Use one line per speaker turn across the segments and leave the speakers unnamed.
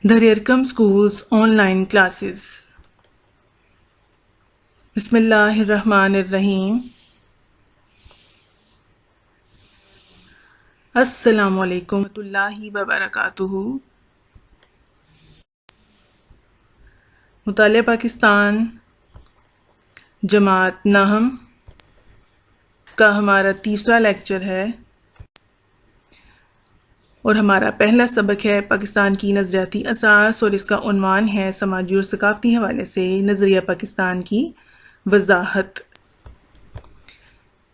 The Rarcom Schools Online Classes. Bismillahirrahmanirrahim. Assalamu alaikum warahmatullahi wabarakatuh. مطالعہ پاکستان جماعت نہم کا ہمارا تیسرا لیکچر ہے اور ہمارا پہلا سبق ہے پاکستان کی نظریاتی اساس، اور اس کا عنوان ہے سماجی اور ثقافتی حوالے سے نظریہ پاکستان کی وضاحت۔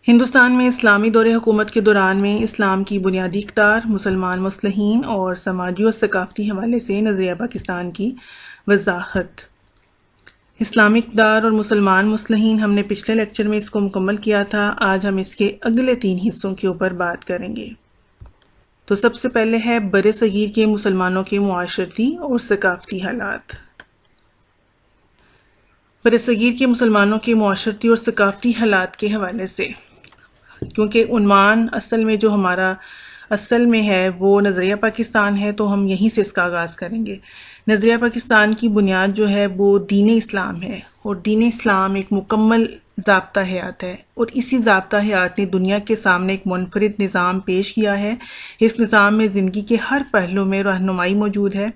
ہندوستان میں اسلامی دور حکومت کے دوران میں اسلام کی بنیادی اقدار، مسلمان مصلحین اور سماجی اور ثقافتی حوالے سے نظریہ پاکستان کی وضاحت۔ اسلامی اقدار اور مسلمان مصلحین، ہم نے پچھلے لیکچر میں اس کو مکمل کیا تھا۔ آج ہم اس کے اگلے 3 حصوں کے اوپر بات کریں گے۔ تو سب سے پہلے ہے بر صغیر کے مسلمانوں کے معاشرتی اور ثقافتی حالات۔ بر صغیر کے مسلمانوں کے معاشرتی اور ثقافتی حالات کے حوالے سے، کیونکہ عنوان اصل میں جو ہمارا اصل میں ہے وہ نظریہ پاکستان ہے، تو ہم یہیں سے اس کا آغاز کریں گے۔ نظریہ پاکستان کی بنیاد جو ہے وہ دین اسلام ہے، اور دین اسلام ایک مکمل ضابطہ حیات ہے، اور اسی ضابطہ حیات نے دنیا کے سامنے ایک منفرد نظام پیش کیا ہے۔ اس نظام میں زندگی کے ہر پہلو میں رہنمائی موجود ہے،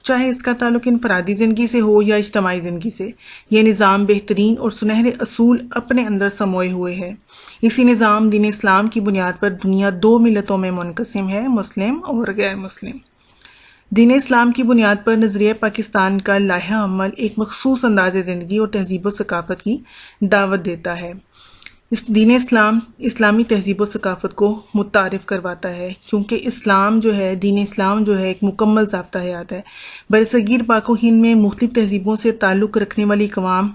چاہے اس کا تعلق انفرادی زندگی سے ہو یا اجتماعی زندگی سے۔ یہ نظام بہترین اور سنہرے اصول اپنے اندر سموئے ہوئے ہے۔ اسی نظام دین اسلام کی بنیاد پر دنیا 2 ملتوں میں منقسم ہے، مسلم اور غیر مسلم۔ دین اسلام کی بنیاد پر نظریہ پاکستان کا لائحہ عمل ایک مخصوص انداز زندگی اور تہذیب و ثقافت کی دعوت دیتا ہے۔ اس دین اسلام اسلامی تہذیب و ثقافت کو متعارف کرواتا ہے، کیونکہ اسلام جو ہے، دین اسلام جو ہے، ایک مکمل ضابطہ حیات ہے۔ برصغیر پاک و ہند میں مختلف تہذیبوں سے تعلق رکھنے والی اقوام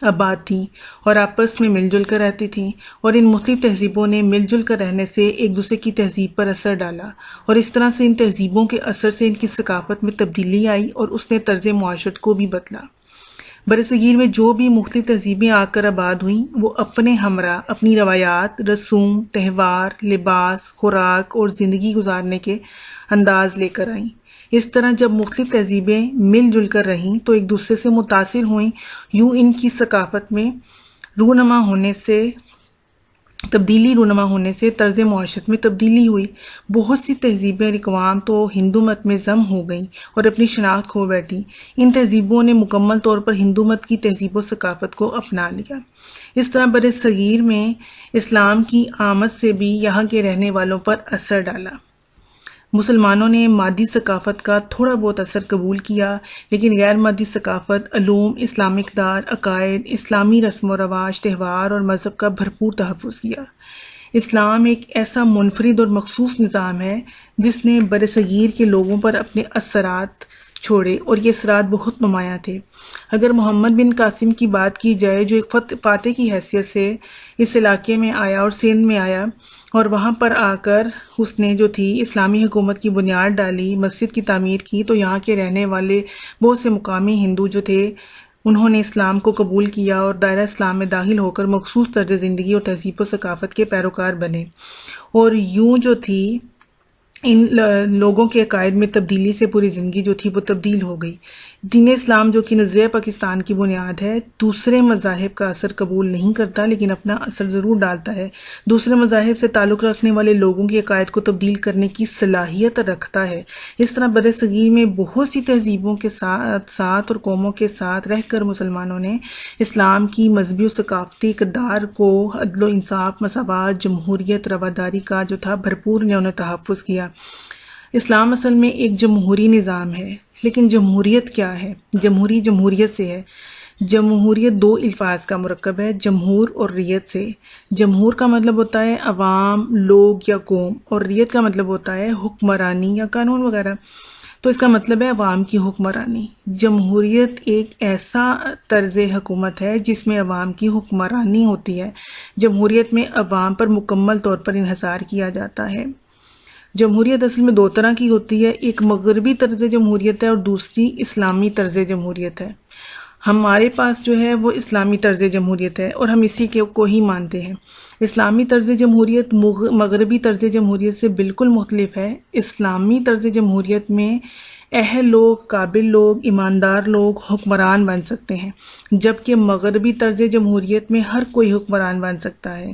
آباد تھیں اور آپس میں مل جل کر رہتی تھیں، اور ان مختلف تہذیبوں نے مل جل کر رہنے سے ایک دوسرے کی تہذیب پر اثر ڈالا، اور اس طرح سے ان تہذیبوں کے اثر سے ان کی ثقافت میں تبدیلی آئی اور اس نے طرز معاشرت کو بھی بدلا۔ برصغیر میں جو بھی مختلف تہذیبیں آ کر آباد ہوئیں، وہ اپنے ہمراہ اپنی روایات، رسوم، تہوار، لباس، خوراک اور زندگی گزارنے کے انداز لے کر آئیں۔ اس طرح جب مختلف تہذیبیں مل جل کر رہیں تو ایک دوسرے سے متاثر ہوئیں، یوں ان کی ثقافت میں رونما ہونے سے طرز معاشرت میں تبدیلی ہوئی۔ بہت سی تہذیبیں اور اقوام تو ہندو مت میں ضم ہو گئیں اور اپنی شناخت کھو بیٹھی۔ ان تہذیبوں نے مکمل طور پر ہندو مت کی تہذیب و ثقافت کو اپنا لیا۔ اس طرح بر صغیر میں اسلام کی آمد سے بھی یہاں کے رہنے والوں پر اثر ڈالا۔ مسلمانوں نے مادی ثقافت کا تھوڑا بہت اثر قبول کیا، لیکن غیر مادی ثقافت، علوم، اسلامی اقدار، عقائد، اسلامی رسم و رواج، تہوار اور مذہب کا بھرپور تحفظ کیا۔ اسلام ایک ایسا منفرد اور مخصوص نظام ہے جس نے برصغیر کے لوگوں پر اپنے اثرات چھوڑے، اور یہ اثرات بہت نمایاں تھے۔ اگر محمد بن قاسم کی بات کی جائے، جو ایک فاتح کی حیثیت سے اس علاقے میں آیا اور سندھ میں آیا، اور وہاں پر آ کر اس نے جو تھی اسلامی حکومت کی بنیاد ڈالی، مسجد کی تعمیر کی، تو یہاں کے رہنے والے بہت سے مقامی ہندو جو تھے انہوں نے اسلام کو قبول کیا اور دائرہ اسلام میں داخل ہو کر مخصوص طرز زندگی اور تہذیب و ثقافت کے پیروکار بنے، اور یوں جو تھی ان لوگوں کے عقائد میں تبدیلی سے پوری زندگی جو تھی وہ تبدیل ہو گئی۔ دین اسلام جو کہ نظریہ پاکستان کی بنیاد ہے، دوسرے مذاہب کا اثر قبول نہیں کرتا، لیکن اپنا اثر ضرور ڈالتا ہے۔ دوسرے مذاہب سے تعلق رکھنے والے لوگوں کے عقائد کو تبدیل کرنے کی صلاحیت رکھتا ہے۔ اس طرح برصغیر میں بہت سی تہذیبوں کے ساتھ اور قوموں کے ساتھ رہ کر مسلمانوں نے اسلام کی مذہبی و ثقافتی اقدار کو عدل و انصاف، مساوات، جمہوریت، رواداری کا جو تھا بھرپور انہوں نے تحفظ کیا۔ اسلام اصل میں ایک جمہوری نظام ہے، لیکن جمہوریت کیا ہے؟ جمہوریت سے ہے۔ جمہوریت 2 الفاظ کا مرکب ہے، جمہور اور ریت سے۔ جمہور کا مطلب ہوتا ہے عوام، لوگ یا قوم، اور ریت کا مطلب ہوتا ہے حکمرانی یا قانون وغیرہ۔ تو اس کا مطلب ہے عوام کی حکمرانی۔ جمہوریت ایک ایسا طرز حکومت ہے جس میں عوام کی حکمرانی ہوتی ہے۔ جمہوریت میں عوام پر مکمل طور پر انحصار کیا جاتا ہے۔ جمہوریت اصل میں 2 طرح کی ہوتی ہے، ایک مغربی طرز جمہوریت ہے اور دوسری اسلامی طرز جمہوریت ہے۔ ہمارے پاس جو ہے وہ اسلامی طرز جمہوریت ہے اور ہم اسی کو ہی مانتے ہیں۔ اسلامی طرز جمہوریت مغربی طرز جمہوریت سے بالکل مختلف ہے۔ اسلامی طرز جمہوریت میں اہل لوگ، قابل لوگ، ایماندار لوگ حکمران بن سکتے ہیں، جبکہ مغربی طرز جمہوریت میں ہر کوئی حکمران بن سکتا ہے۔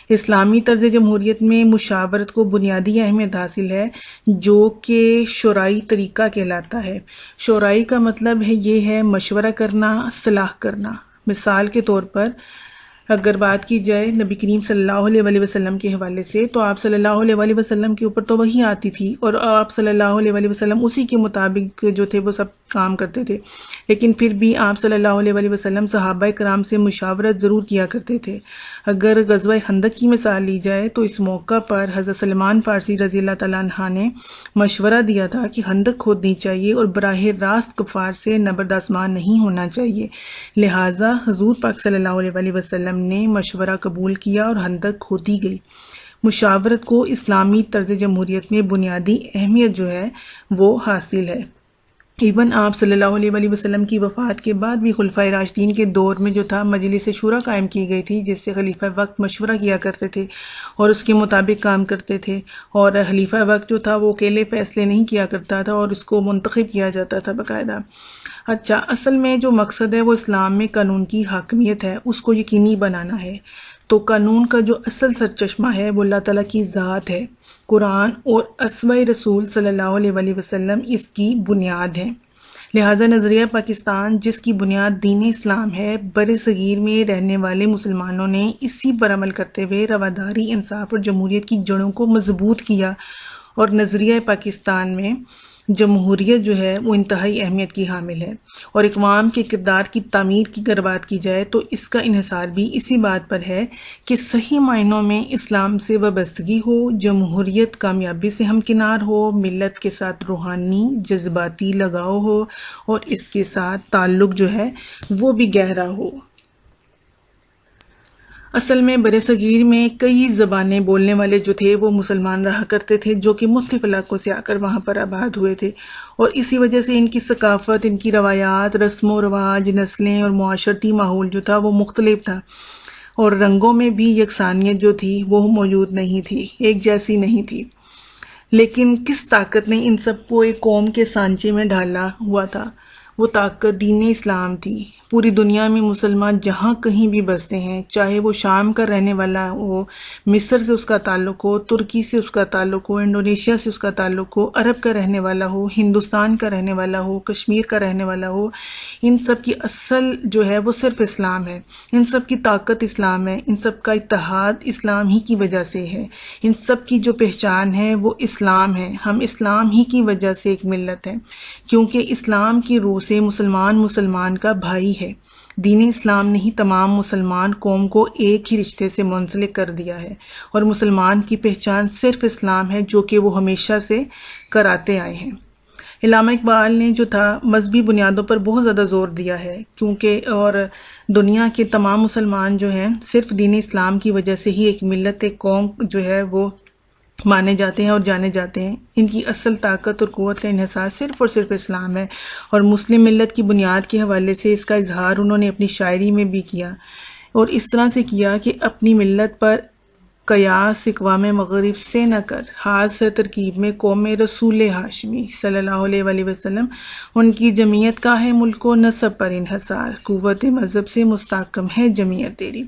اسلامی طرز جمہوریت میں مشاورت کو بنیادی اہمیت حاصل ہے، جو کہ شورائی طریقہ کہلاتا ہے۔ شورائی کا مطلب یہ ہے مشورہ کرنا، صلاح کرنا۔ مثال کے طور پر اگر بات کی جائے نبی کریم صلی اللہ علیہ وسلم کے حوالے سے، تو آپ صلی اللہ علیہ وسلم کے اوپر تو وحی آتی تھی اور آپ صلی اللہ علیہ وسلم اسی کے مطابق جو تھے وہ سب کام کرتے تھے، لیکن پھر بھی آپ صلی اللہ علیہ وسلم صحابہ کرام سے مشاورت ضرور کیا کرتے تھے۔ اگر غزوہ خندق کی مثال لی جائے تو اس موقع پر حضرت سلمان فارسی رضی اللہ تعالیٰ عنہ نے مشورہ دیا تھا کہ خندق کھودنی چاہیے اور براہ راست کفار سے نبرد آسمان نہیں ہونا چاہیے، لہٰذا حضور پاک صلی اللہ علیہ وسلم نے مشورہ قبول کیا اور خندق کھودی گئی۔ مشاورت کو اسلامی طرز جمہوریت میں بنیادی اہمیت جو ہے وہ حاصل ہے۔ ایون آپ صلی اللہ علیہ وسلم کی وفات کے بعد بھی خلفائے راشدین کے دور میں جو تھا مجلس شورا قائم کی گئی تھی، جس سے خلیفہ وقت مشورہ کیا کرتے تھے اور اس کے مطابق کام کرتے تھے، اور خلیفہ وقت جو تھا وہ اکیلے فیصلے نہیں کیا کرتا تھا اور اس کو منتخب کیا جاتا تھا باقاعدہ۔ اچھا، اصل میں جو مقصد ہے وہ اسلام میں قانون کی حاکمیت ہے، اس کو یقینی بنانا ہے۔ تو قانون کا جو اصل سرچشمہ ہے وہ اللہ تعالیٰ کی ذات ہے، قرآن اور اسوہ رسول صلی اللہ علیہ وسلم اس کی بنیاد ہے۔ لہٰذا نظریہ پاکستان جس کی بنیاد دین اسلام ہے، بر صغیر میں رہنے والے مسلمانوں نے اسی پر عمل کرتے ہوئے رواداری، انصاف اور جمہوریت کی جڑوں کو مضبوط کیا، اور نظریہ پاکستان میں جمہوریت جو ہے وہ انتہائی اہمیت کی حامل ہے۔ اور اقوام کے کردار کی تعمیر کی اگر بات کی جائے تو اس کا انحصار بھی اسی بات پر ہے کہ صحیح معنوں میں اسلام سے وابستگی ہو، جمہوریت کامیابی سے ہمکنار ہو، ملت کے ساتھ روحانی جذباتی لگاؤ ہو، اور اس کے ساتھ تعلق جو ہے وہ بھی گہرا ہو۔ اصل میں برصغیر میں کئی زبانیں بولنے والے جو تھے وہ مسلمان رہا کرتے تھے، جو کہ مختلف علاقوں سے آ کر وہاں پر آباد ہوئے تھے، اور اسی وجہ سے ان کی ثقافت، ان کی روایات، رسم و رواج، نسلیں اور معاشرتی ماحول جو تھا وہ مختلف تھا، اور رنگوں میں بھی یکسانیت جو تھی وہ موجود نہیں تھی، ایک جیسی نہیں تھی۔ لیکن کس طاقت نے ان سب کو ایک قوم کے سانچے میں ڈھالا ہوا تھا؟ وہ طاقت دین اسلام تھی۔ پوری دنیا میں مسلمان جہاں کہیں بھی بستے ہیں، چاہے وہ شام کا رہنے والا ہو، مصر سے اس کا تعلق ہو، ترکی سے اس کا تعلق ہو، انڈونیشیا سے اس کا تعلق ہو، عرب کا رہنے والا ہو، ہندوستان کا رہنے والا ہو، کشمیر کا رہنے والا ہو، ان سب کی اصل جو ہے وہ صرف اسلام ہے، ان سب کی طاقت اسلام ہے، ان سب کا اتحاد اسلام ہی کی وجہ سے ہے، ان سب کی جو پہچان ہے وہ اسلام ہے۔ ہم اسلام ہی کی وجہ سے ایک ملت ہے، کیونکہ اسلام کی روح سے مسلمان کا بھائی ہے۔ دین اسلام نے ہی تمام مسلمان قوم کو ایک ہی رشتے سے منسلک کر دیا ہے، اور مسلمان کی پہچان صرف اسلام ہے، جو کہ وہ ہمیشہ سے کراتے آئے ہیں۔ علامہ اقبال نے جو تھا مذہبی بنیادوں پر بہت زیادہ زور دیا ہے، کیونکہ اور دنیا کے تمام مسلمان جو ہیں صرف دین اسلام کی وجہ سے ہی ایک ملت، ایک قوم جو ہے وہ مانے جاتے ہیں اور جانے جاتے ہیں۔ ان کی اصل طاقت اور قوت کا انحصار صرف اور صرف اسلام ہے، اور مسلم ملت کی بنیاد کے حوالے سے اس کا اظہار انہوں نے اپنی شاعری میں بھی کیا، اور اس طرح سے کیا کہ اپنی ملت پر قیاس اقوام مغرب سے نہ کر، ہاتھ سے ترکیب میں قوم رسول ہاشمی صلی اللہ علیہ وسلم، ان کی جمعیت کا ہے ملک و نسب پر انحصار، قوت مذہب سے مستحکم ہے جمعیت تیری۔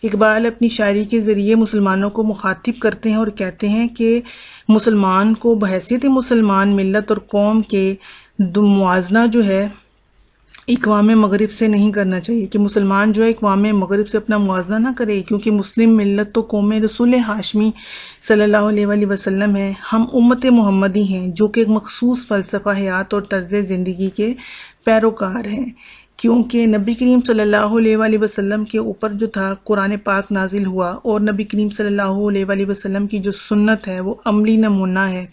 اقبال اپنی شاعری کے ذریعے مسلمانوں کو مخاطب کرتے ہیں اور کہتے ہیں کہ مسلمان کو بحیثیت مسلمان ملت اور قوم کے موازنہ جو ہے اقوام مغرب سے نہیں کرنا چاہیے، کہ مسلمان جو ہے اقوام مغرب سے اپنا موازنہ نہ کرے، کیونکہ مسلم ملت تو قوم رسول ہاشمی صلی اللہ علیہ وسلم ہے۔ ہم امت محمدی ہیں، جو کہ ایک مخصوص فلسفہ حیات اور طرز زندگی کے پیروکار ہیں، کیونکہ نبی کریم صلی اللہ علیہ وسلم کے اوپر جو تھا قرآن پاک نازل ہوا، اور نبی کریم صلی اللہ علیہ وسلم کی جو سنت ہے وہ عملی نمونہ ہے،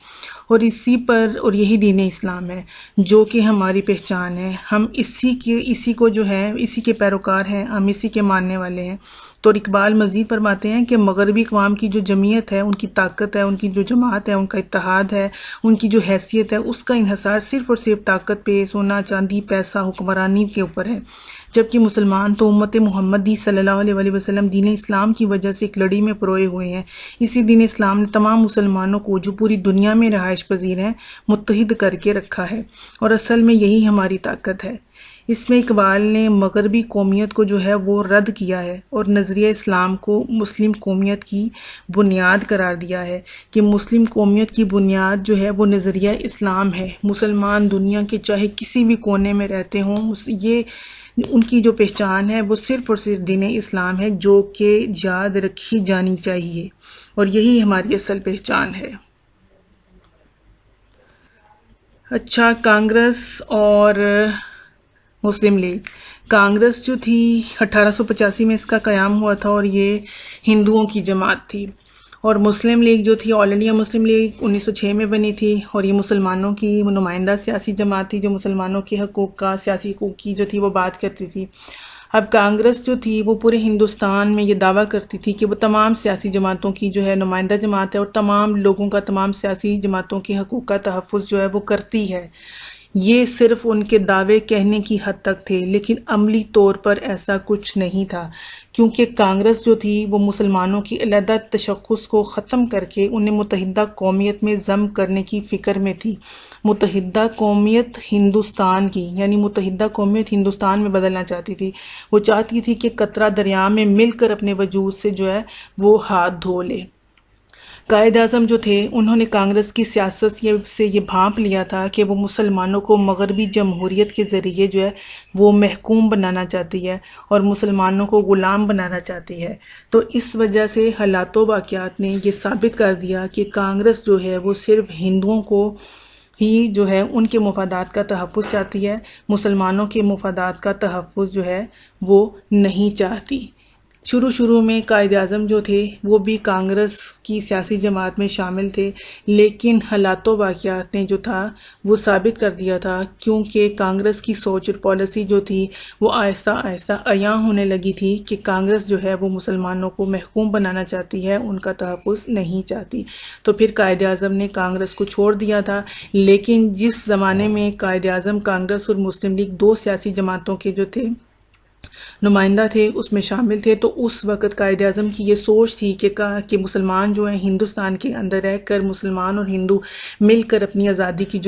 اور اسی پر اور یہی دین اسلام ہے جو کہ ہماری پہچان ہے۔ ہم اسی کو جو ہے اسی کے پیروکار ہیں، ہم اسی کے ماننے والے ہیں۔ تو اقبال مزید فرماتے ہیں کہ مغربی اقوام کی جو جمعیت ہے، ان کی طاقت ہے، ان کی جو جماعت ہے، ان کا اتحاد ہے، ان کی جو حیثیت ہے، اس کا انحصار صرف اور صرف طاقت پہ، سونا چاندی پیسہ حکمرانی کے اوپر ہے، جبکہ مسلمان تو امت محمدی صلی اللہ علیہ وسلم دین اسلام کی وجہ سے ایک لڑی میں پروئے ہوئے ہیں۔ اسی دین اسلام نے تمام مسلمانوں کو جو پوری دنیا میں رہائش پذیر ہیں متحد کر کے رکھا ہے، اور اصل میں یہی ہماری طاقت ہے۔ اس میں اقبال نے مغربی قومیت کو جو ہے وہ رد کیا ہے اور نظریہ اسلام کو مسلم قومیت کی بنیاد قرار دیا ہے کہ مسلم قومیت کی بنیاد جو ہے وہ نظریہ اسلام ہے۔ مسلمان دنیا کے چاہے کسی بھی کونے میں رہتے ہوں، یہ ان کی جو پہچان ہے وہ صرف اور صرف دین اسلام ہے، جو کہ یاد رکھی جانی چاہیے، اور یہی ہماری اصل پہچان ہے۔ اچھا، کانگریس اور مسلم لیگ۔ کانگریس جو تھی 1885 میں اس کا قیام ہوا تھا، اور یہ ہندوؤں کی جماعت تھی، اور مسلم لیگ جو تھی آل انڈیا مسلم لیگ 1906 میں بنی تھی، اور یہ مسلمانوں کی نمائندہ سیاسی جماعت تھی جو مسلمانوں کے حقوق کا، سیاسی حقوق کی جو تھی وہ بات کرتی تھی۔ اب کانگریس جو تھی وہ پورے ہندوستان میں یہ دعویٰ کرتی تھی کہ وہ تمام سیاسی جماعتوں کی جو ہے نمائندہ جماعت ہے، اور تمام لوگوں کا، تمام سیاسی جماعتوں کے حقوق کا تحفظ جو ہے وہ کرتی ہے۔ یہ صرف ان کے دعوے کہنے کی حد تک تھے، لیکن عملی طور پر ایسا کچھ نہیں تھا، کیونکہ کانگریس جو تھی وہ مسلمانوں کی علیحدہ تشخص کو ختم کر کے انہیں متحدہ قومیت میں ضم کرنے کی فکر میں تھی۔ متحدہ قومیت ہندوستان کی، یعنی متحدہ قومیت ہندوستان میں بدلنا چاہتی تھی۔ وہ چاہتی تھی کہ قطرہ دریا میں مل کر اپنے وجود سے جو ہے وہ ہاتھ دھو لے۔ قائد اعظم جو تھے انہوں نے کانگریس کی سیاست سے یہ بھانپ لیا تھا کہ وہ مسلمانوں کو مغربی جمہوریت کے ذریعے جو ہے وہ محکوم بنانا چاہتی ہے اور مسلمانوں کو غلام بنانا چاہتی ہے۔ تو اس وجہ سے حالات و واقعات نے یہ ثابت کر دیا کہ کانگریس جو ہے وہ صرف ہندوؤں کو ہی جو ہے ان کے مفادات کا تحفظ چاہتی ہے، مسلمانوں کے مفادات کا تحفظ جو ہے وہ نہیں چاہتی۔ شروع میں قائد اعظم جو تھے وہ بھی کانگریس کی سیاسی جماعت میں شامل تھے، لیکن حالات و واقعات نے جو تھا وہ ثابت کر دیا تھا، کیونکہ کانگریس کی سوچ اور پالیسی جو تھی وہ آہستہ آہستہ عیاں ہونے لگی تھی کہ کانگریس جو ہے وہ مسلمانوں کو محکوم بنانا چاہتی ہے، ان کا تحفظ نہیں چاہتی۔ تو پھر قائد اعظم نے کانگریس کو چھوڑ دیا تھا، لیکن جس زمانے میں قائد اعظم کانگریس اور مسلم لیگ دو سیاسی جماعتوں کے جو تھے نمائندہ تھے اس میں شامل تھے، تو اس وقت قائد اعظم کی یہ سوچ تھی کہ مسلمان جو ہیں ہندوستان کے اندر رہ کر مسلمان اور ہندو مل کر اپنی آزادی کی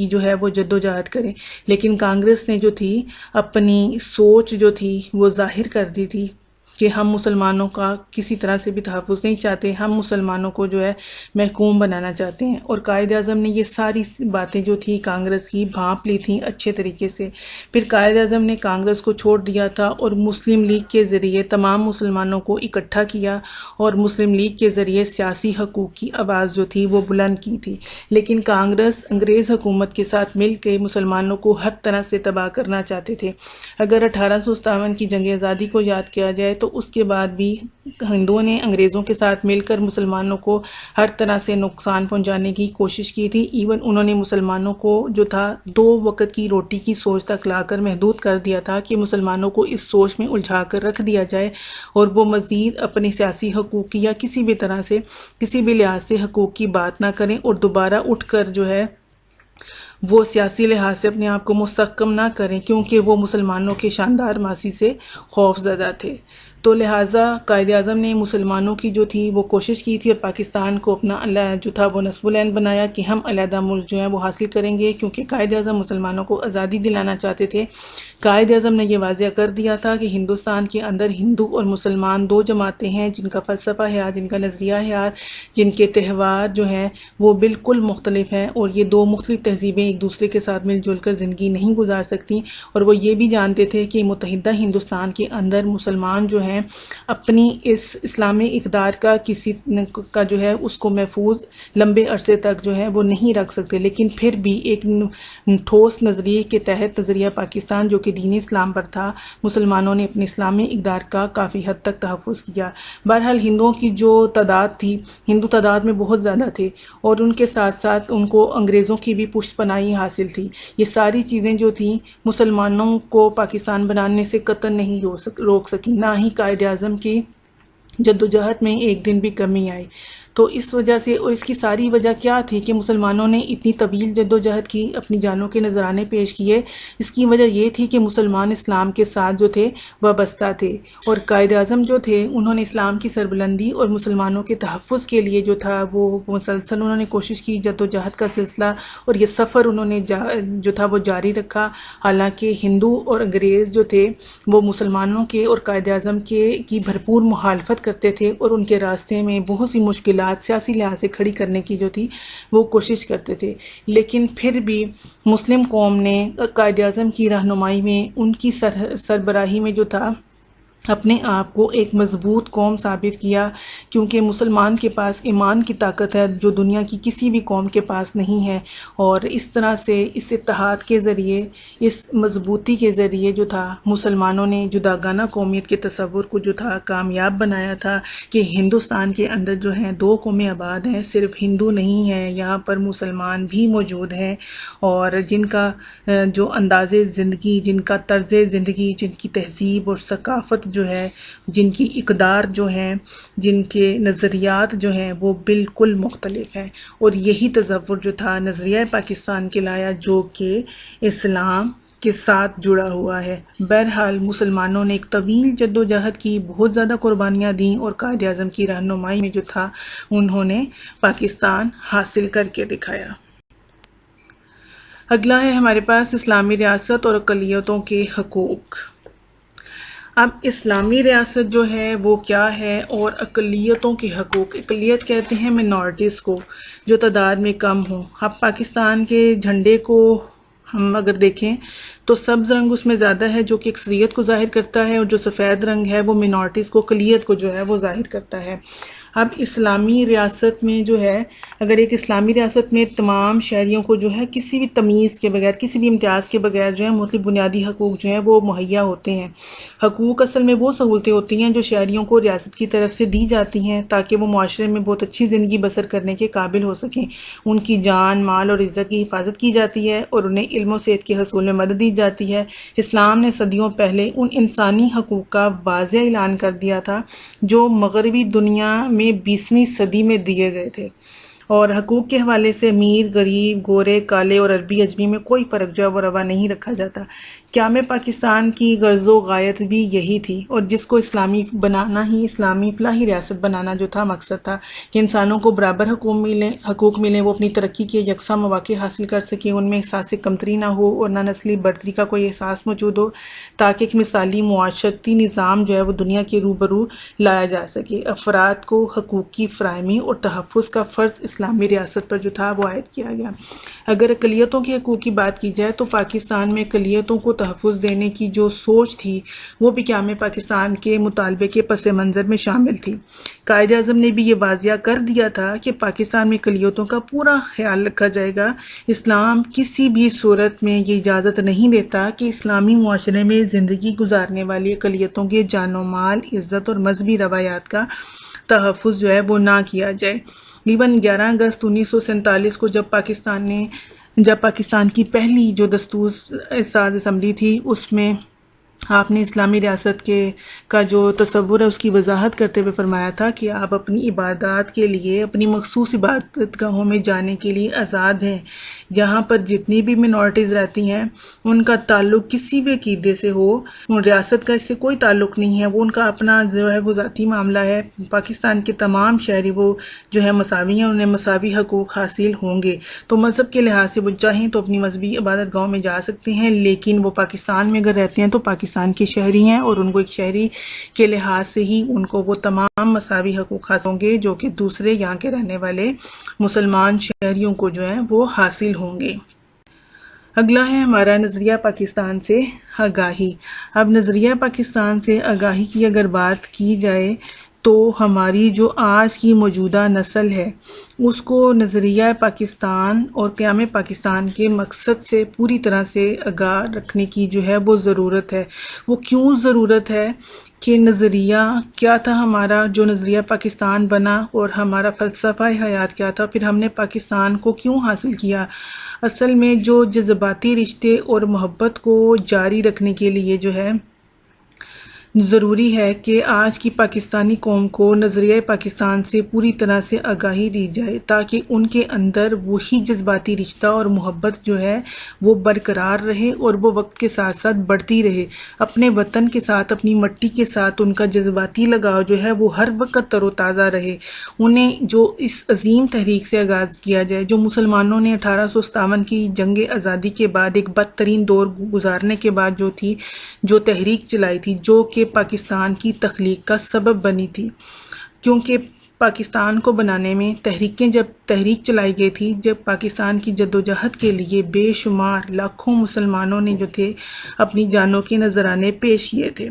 جو ہے وہ جدوجہد کریں، لیکن کانگریس نے جو تھی اپنی سوچ جو تھی وہ ظاہر کر دی تھی کہ ہم مسلمانوں کا کسی طرح سے بھی تحفظ نہیں چاہتے، ہم مسلمانوں کو جو ہے محکوم بنانا چاہتے ہیں۔ اور قائد اعظم نے یہ ساری باتیں جو تھی کانگریس کی بھانپ لی تھیں اچھے طریقے سے۔ پھر قائد اعظم نے کانگریس کو چھوڑ دیا تھا اور مسلم لیگ کے ذریعے تمام مسلمانوں کو اکٹھا کیا، اور مسلم لیگ کے ذریعے سیاسی حقوق کی آواز جو تھی وہ بلند کی تھی۔ لیکن کانگریس انگریز حکومت کے ساتھ مل کے مسلمانوں کو ہر طرح سے تباہ کرنا چاہتے تھے۔ اگر 1857 کی جنگ آزادی کو یاد کیا جائے تو اس کے بعد بھی ہندوؤں نے انگریزوں کے ساتھ مل کر مسلمانوں کو ہر طرح سے نقصان پہنچانے کی کوشش کی تھی۔ ایون انہوں نے مسلمانوں کو جو تھا 2 وقت کی روٹی کی سوچ تک لا کر محدود کر دیا تھا کہ مسلمانوں کو اس سوچ میں الجھا کر رکھ دیا جائے اور وہ مزید اپنے سیاسی حقوق کی یا کسی بھی طرح سے کسی بھی لحاظ سے حقوق کی بات نہ کریں، اور دوبارہ اٹھ کر جو ہے وہ سیاسی لحاظ سے اپنے آپ کو مستحکم نہ کریں، کیونکہ وہ مسلمانوں کے شاندار ماضی سے خوف زدہ تھے۔ تو لہٰذا قائد اعظم نے مسلمانوں کی جو تھی وہ کوشش کی تھی اور پاکستان کو اپنا جو تھا وہ نصب العین بنایا کہ ہم علیحدہ ملک جو ہے وہ حاصل کریں گے، کیونکہ قائد اعظم مسلمانوں کو آزادی دلانا چاہتے تھے۔ قائد اعظم نے یہ واضح کر دیا تھا کہ ہندوستان کے اندر ہندو اور مسلمان 2 جماعتیں ہیں جن کا فلسفہ ہے، جن کا نظریہ ہے، جن کے تہوار جو ہیں وہ بالکل مختلف ہیں، اور یہ 2 مختلف تہذیبیں ایک دوسرے کے ساتھ مل جل کر زندگی نہیں گزار سکتی۔ اور وہ یہ بھی جانتے تھے کہ متحدہ ہندوستان کے اندر مسلمان جو ہیں اپنی اس اسلامی اقدار کا کسی کا جو ہے اس کو محفوظ لمبے عرصے تک جو ہے وہ نہیں رکھ سکتے، لیکن پھر بھی ایک ٹھوس نظریے کے تحت نظریہ پاکستان جو کہ دین اسلام پر تھا، مسلمانوں نے اپنے اسلامی اقدار کا کافی حد تک تحفظ کیا۔ بہرحال ہندوؤں کی جو تعداد تھی، ہندو تعداد میں بہت زیادہ تھے، اور ان کے ساتھ ساتھ ان کو انگریزوں کی بھی پشت پناہی حاصل تھی۔ یہ ساری چیزیں جو تھیں مسلمانوں کو پاکستان بنانے سے قطعاً نہیں روک سکی، نہ ہی قائد اعظم کی جدوجہد میں ایک دن بھی کمی آئی۔ تو اس وجہ سے، اور اس کی ساری وجہ کیا تھی کہ مسلمانوں نے اتنی طویل جدوجہد کی، اپنی جانوں کے نذرانے پیش کیے، اس کی وجہ یہ تھی کہ مسلمان اسلام کے ساتھ جو تھے وابستہ تھے، اور قائد اعظم جو تھے انہوں نے اسلام کی سربلندی اور مسلمانوں کے تحفظ کے لیے جو تھا وہ مسلسل انہوں نے کوشش کی، جدوجہد کا سلسلہ اور یہ سفر انہوں نے جو تھا وہ جاری رکھا۔ حالانکہ ہندو اور انگریز جو تھے وہ مسلمانوں کے اور قائد اعظم کی بھرپور مخالفت کرتے تھے، اور ان کے راستے میں بہت سی مشکلات سیاسی لحاظ سے کھڑی کرنے کی جو تھی وہ کوشش کرتے تھے، لیکن پھر بھی مسلم قوم نے قائد اعظم کی رہنمائی میں، ان کی سربراہی میں جو تھا، اپنے آپ کو ایک مضبوط قوم ثابت کیا، کیونکہ مسلمان کے پاس ایمان کی طاقت ہے جو دنیا کی کسی بھی قوم کے پاس نہیں ہے، اور اس طرح سے اس اتحاد کے ذریعے، اس مضبوطی کے ذریعے جو تھا مسلمانوں نے جداگانہ قومیت کے تصور کو جو تھا کامیاب بنایا تھا کہ ہندوستان کے اندر جو ہیں دو قومیں آباد ہیں، صرف ہندو نہیں ہیں، یہاں پر مسلمان بھی موجود ہیں، اور جن کا جو انداز زندگی، جن کا طرز زندگی، جن کی تہذیب اور ثقافت جو ہے، جن کی اقدار جو ہیں، جن کے نظریات جو ہیں وہ بالکل مختلف ہیں، اور یہی تصور جو تھا نظریہ پاکستان کے لایا جو کہ اسلام کے ساتھ جڑا ہوا ہے۔ بہرحال مسلمانوں نے ایک طویل جدوجہد کی، بہت زیادہ قربانیاں دیں، اور قائد اعظم کی رہنمائی میں جو تھا انہوں نے پاکستان حاصل کر کے دکھایا۔ اگلا ہے ہمارے پاس اسلامی ریاست اور اقلیتوں کے حقوق۔ اب اسلامی ریاست جو ہے وہ کیا ہے، اور اقلیتوں کے حقوق، اقلیت کہتے ہیں منارٹیز کو جو تعداد میں کم ہوں۔ اب پاکستان کے جھنڈے کو ہم اگر دیکھیں تو سبز رنگ اس میں زیادہ ہے جو کہ اکثریت کو ظاہر کرتا ہے، اور جو سفید رنگ ہے وہ منارٹیز کو، اقلیت کو جو ہے وہ ظاہر کرتا ہے۔ اب اسلامی ریاست میں جو ہے، اگر ایک اسلامی ریاست میں تمام شہریوں کو جو ہے کسی بھی تمیز کے بغیر، کسی بھی امتیاز کے بغیر جو ہے مختلف بنیادی حقوق جو ہیں وہ مہیا ہوتے ہیں۔ حقوق اصل میں وہ سہولتیں ہوتی ہیں جو شہریوں کو ریاست کی طرف سے دی جاتی ہیں تاکہ وہ معاشرے میں بہت اچھی زندگی بسر کرنے کے قابل ہو سکیں۔ ان کی جان، مال اور عزت کی حفاظت کی جاتی ہے، اور انہیں علم و صحت کے حصول میں مدد دی جاتی ہے۔ اسلام نے صدیوں پہلے ان انسانی حقوق کا واضح اعلان کر دیا تھا جو مغربی دنیا میں 20ویں صدی میں دیے گئے تھے، اور حقوق کے حوالے سے امیر، غریب، گورے، کالے اور عربی عجمی میں کوئی فرق جو و روا نہیں رکھا جاتا۔ قیام پاکستان کی غرض و غایت بھی یہی تھی، اور جس کو اسلامی بنانا ہی، اسلامی فلاحی ریاست بنانا جو تھا مقصد تھا کہ انسانوں کو برابر حقوق ملیں، وہ اپنی ترقی کے یکساں مواقع حاصل کر سکیں، ان میں احساس کمتری نہ ہو اور نہ نسلی برتری کا کوئی احساس موجود ہو، تاکہ ایک مثالی معاشرتی نظام جو ہے وہ دنیا کے روبرو لایا جا سکے۔ افراد کو حقوق کی فراہمی اور تحفظ کا فرض اسلامی ریاست پر جو تھا وہ عائد کیا گیا۔ اگر اقلیتوں کے حقوق کی بات کی جائے تو پاکستان میں اقلیتوں کو تحفظ دینے کی جو سوچ تھی وہ بھی قیام پاکستان کے مطالبے کے پس منظر میں شامل تھی۔ قائد اعظم نے بھی یہ واضح کر دیا تھا کہ پاکستان میں اقلیتوں کا پورا خیال رکھا جائے گا۔ اسلام کسی بھی صورت میں یہ اجازت نہیں دیتا کہ اسلامی معاشرے میں زندگی گزارنے والی اقلیتوں کے جان و مال، عزت اور مذہبی روایات کا تحفظ جو ہے وہ نہ کیا جائے۔ 11 اگست 1947 کو جب پاکستان کی پہلی جو دستور ساز اسمبلی تھی، اس میں آپ نے اسلامی ریاست کا جو تصور ہے اس کی وضاحت کرتے ہوئے فرمایا تھا کہ آپ اپنی عبادات کے لیے، اپنی مخصوص عبادت گاہوں میں جانے کے لیے آزاد ہیں۔ جہاں پر جتنی بھی منارٹیز رہتی ہیں ان کا تعلق کسی بھی عقیدے سے ہو، ریاست کا اس سے کوئی تعلق نہیں ہے، وہ ان کا اپنا جو ہے وہ ذاتی معاملہ ہے۔ پاکستان کے تمام شہری وہ جو ہے مساوی ہیں، انہیں مساوی حقوق حاصل ہوں گے۔ تو مذہب کے لحاظ سے وہ چاہیں تو اپنی مذہبی عبادت گاہوں میں جا سکتے ہیں، لیکن وہ پاکستان میں اگر رہتے ہیں تو پاکستان کے شہری ہیں، اور ان کو ایک شہری کے لحاظ سے ہی ان کو وہ تمام مساوی حقوق حاصل ہوں گے جو کہ دوسرے یہاں کے رہنے والے مسلمان شہریوں کو جو ہیں وہ حاصل ہوں گے۔ اگلا ہے ہمارا نظریہ پاکستان سے آگاہی۔ اب نظریہ پاکستان سے آگاہی کی اگر بات کی جائے تو ہماری جو آج کی موجودہ نسل ہے اس کو نظریہ پاکستان اور قیام پاکستان کے مقصد سے پوری طرح سے آگاہ رکھنے کی جو ہے وہ ضرورت ہے۔ وہ کیوں ضرورت ہے کہ نظریہ کیا تھا ہمارا، جو نظریہ پاکستان بنا، اور ہمارا فلسفہ حیات کیا تھا، پھر ہم نے پاکستان کو کیوں حاصل کیا۔ اصل میں جو جذباتی رشتے اور محبت کو جاری رکھنے کے لیے جو ہے ضروری ہے کہ آج کی پاکستانی قوم کو نظریہ پاکستان سے پوری طرح سے آگاہی دی جائے تاکہ ان کے اندر وہی جذباتی رشتہ اور محبت جو ہے وہ برقرار رہے اور وہ وقت کے ساتھ ساتھ بڑھتی رہے. اپنے وطن کے ساتھ، اپنی مٹی کے ساتھ ان کا جذباتی لگاؤ جو ہے وہ ہر وقت تر و تازہ رہے. انہیں جو اس عظیم تحریک سے آغاز کیا جائے جو مسلمانوں نے 1857 کی جنگ آزادی کے بعد ایک بدترین دور گزارنے کے بعد جو تحریک چلائی تھی، جو کہ پاکستان کی تخلیق کا سبب بنی تھی. کیونکہ پاکستان کو بنانے میں جب تحریک چلائی گئی تھی، جب پاکستان کی جدوجہد کے لیے بے شمار لاکھوں مسلمانوں نے جو تھے اپنی جانوں کے نذرانے پیش کیے تھے.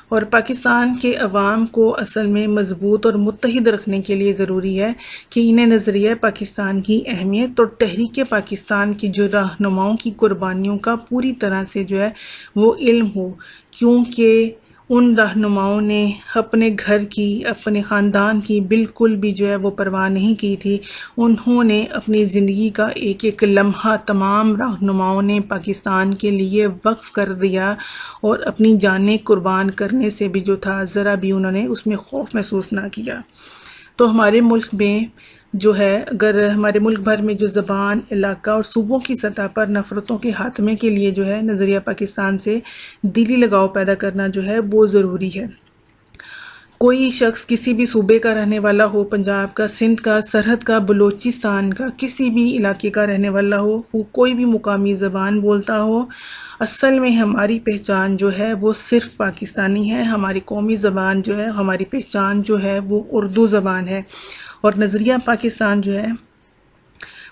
اور پاکستان کے عوام کو اصل میں مضبوط اور متحد رکھنے کے لیے ضروری ہے کہ انہیں نظریہ پاکستان کی اہمیت اور تحریک پاکستان کی جو رہنماؤں کی قربانیوں کا پوری طرح سے جو ہے وہ علم ہو. کیونکہ ان رہنماؤں نے اپنے گھر کی، اپنے خاندان کی بالکل بھی جو ہے وہ پرواہ نہیں کی تھی. انہوں نے اپنی زندگی کا ایک ایک لمحہ تمام رہنماؤں نے پاکستان کے لیے وقف کر دیا اور اپنی جانیں قربان کرنے سے بھی جو تھا ذرا بھی انہوں نے اس میں خوف محسوس نہ کیا. تو ہمارے ملک میں جو ہے، اگر ہمارے ملک بھر میں جو زبان، علاقہ اور صوبوں کی سطح پر نفرتوں کے خاتمے کے لیے جو ہے نظریہ پاکستان سے دلی لگاؤ پیدا کرنا جو ہے وہ ضروری ہے. کوئی شخص کسی بھی صوبے کا رہنے والا ہو، پنجاب کا، سندھ کا، سرحد کا، بلوچستان کا، کسی بھی علاقے کا رہنے والا ہو، وہ کوئی بھی مقامی زبان بولتا ہو، اصل میں ہماری پہچان جو ہے وہ صرف پاکستانی ہے. ہماری قومی زبان جو ہے، ہماری پہچان جو ہے وہ اردو زبان ہے. اور نظریہ پاکستان جو ہے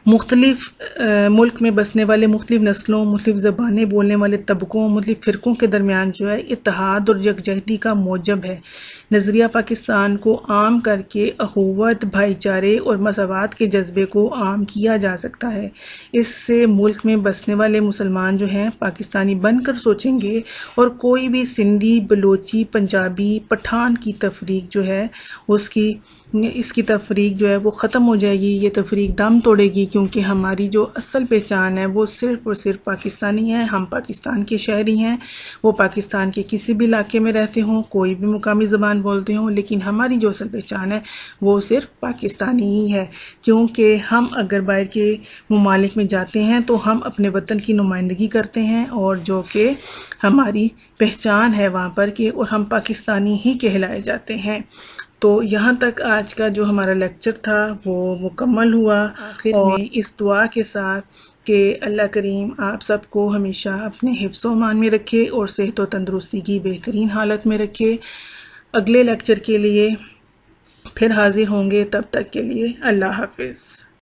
مختلف ملک میں بسنے والے مختلف نسلوں، مختلف زبانیں بولنے والے طبقوں، مختلف فرقوں کے درمیان جو ہے اتحاد اور یکجہتی کا موجب ہے. نظریہ پاکستان کو عام کر کے اخوت، بھائی چارے اور مساوات کے جذبے کو عام کیا جا سکتا ہے. اس سے ملک میں بسنے والے مسلمان جو ہیں پاکستانی بن کر سوچیں گے اور کوئی بھی سندھی، بلوچی، پنجابی، پٹھان کی تفریق جو ہے اس کی تفریق جو ہے وہ ختم ہو جائے گی. یہ تفریق دم توڑے گی، کیونکہ ہماری جو اصل پہچان ہے وہ صرف اور صرف پاکستانی ہے. ہم پاکستان کے شہری ہیں، وہ پاکستان کے کسی بھی علاقے میں رہتے ہوں، کوئی بھی مقامی زبان بولتے ہوں، لیکن ہماری جو اصل پہچان ہے وہ صرف پاکستانی ہی ہے. کیونکہ ہم اگر باہر کے ممالک میں جاتے ہیں تو ہم اپنے وطن کی نمائندگی کرتے ہیں، اور جو کہ ہماری پہچان ہے وہاں پر کہ اور ہم پاکستانی ہی کہلائے جاتے ہیں. تو یہاں تک آج کا جو ہمارا لیکچر تھا وہ مکمل ہوا، اور اس دعا کے ساتھ کہ اللہ کریم آپ سب کو ہمیشہ اپنے حفظ و امان میں رکھے اور صحت و تندرستی کی بہترین حالت میں رکھے. اگلے لیکچر کے لیے پھر حاضر ہوں گے، تب تک کے لیے اللہ حافظ.